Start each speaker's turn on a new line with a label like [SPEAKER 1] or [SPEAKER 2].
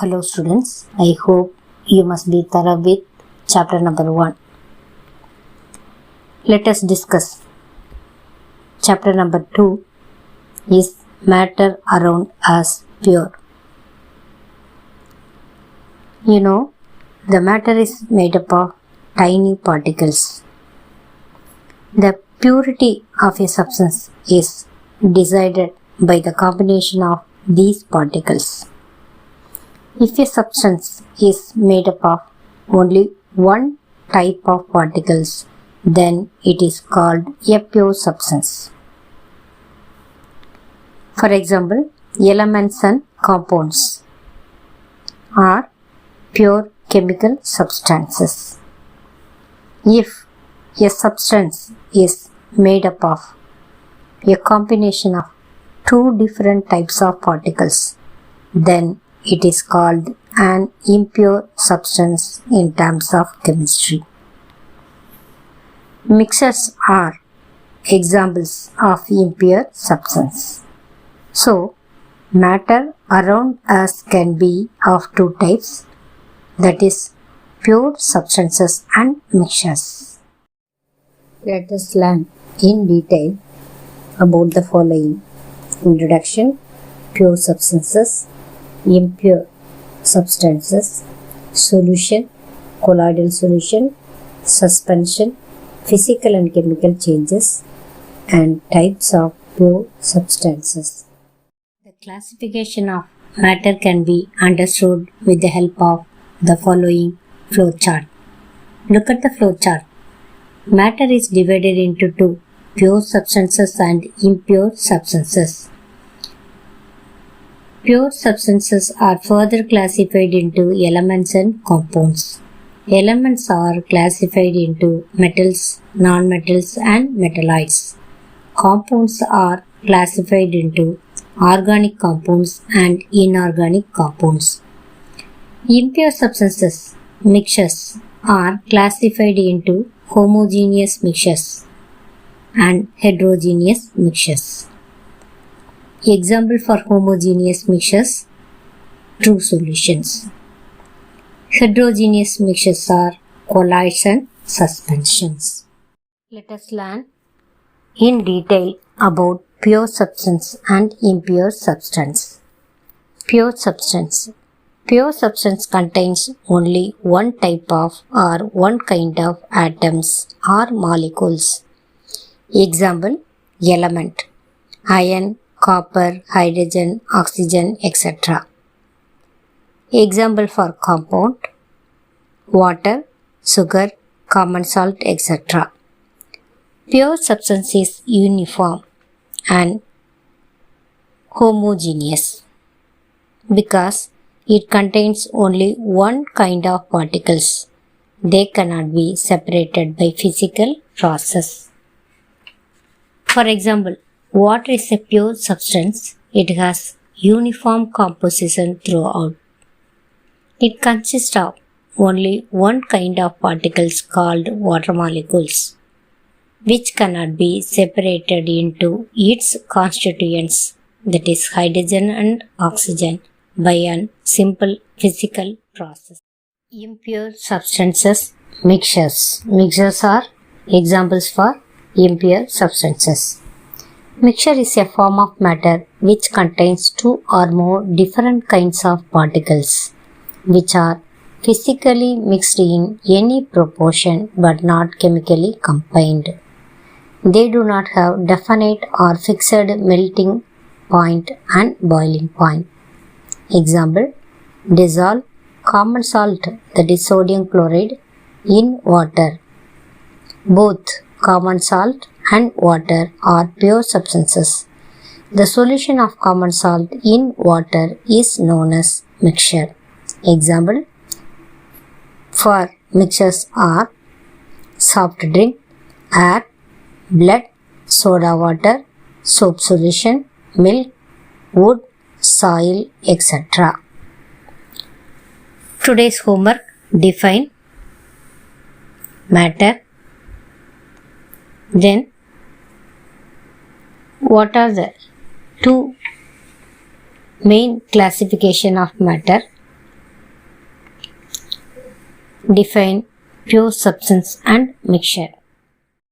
[SPEAKER 1] Hello students, I hope you must be thorough with chapter number 1. Let us discuss. Chapter number 2 is matter around us pure. You know, the matter is made up of tiny particles. The purity of a substance is decided by the combination of these particles. If a substance is made up of only one type of particles, then it is called a pure substance. For example, elements and compounds are pure chemical substances. If a substance is made up of a combination of two different types of particles, then it is called an impure substance in terms of chemistry. Mixtures are examples of impure substance. So, matter around us can be of two types, that is, pure substances and mixtures. Let us learn in detail about the following: introduction, pure substances, impure substances, solution, colloidal solution, suspension, physical and chemical changes, and types of pure substances. The classification of matter can be understood with the help of the following flow chart. Look at the flow chart. Matter is divided into two: pure substances and impure substances. Pure substances are further classified into elements and compounds. Elements are classified into metals, nonmetals, and metalloids. Compounds are classified into organic compounds and inorganic compounds. Impure substances, mixtures, are classified into homogeneous mixtures and heterogeneous mixtures. Example for homogeneous mixtures: true solutions. Heterogeneous mixtures are colloids and suspensions. Let us learn in detail about pure substance and impure substance. Pure substance. Pure substance contains only one type of or one kind of atoms or molecules. Example: element, iron, copper, hydrogen, oxygen, etc. Example for compound: water, sugar, common salt, etc. Pure substance is uniform and homogeneous because it contains only one kind of particles. They cannot be separated by physical process. For example, water is a pure substance. It has uniform composition throughout. It consists of only one kind of particles called water molecules, which cannot be separated into its constituents, that is hydrogen and oxygen, by a simple physical process. Impure substances, mixtures. Mixtures are examples for impure substances. Mixture is a form of matter which contains two or more different kinds of particles, which are physically mixed in any proportion but not chemically combined. They do not have definite or fixed melting point and boiling point. Example: dissolve common salt, that is sodium chloride, in water. Both common salt and water are pure substances. The solution of common salt in water is known as mixture. Example for mixtures are soft drink, air, blood, soda water, soap solution, milk, wood, soil, etc. Today's homework: define matter. Then, what are the two main classification of matter? define pure substance and mixture.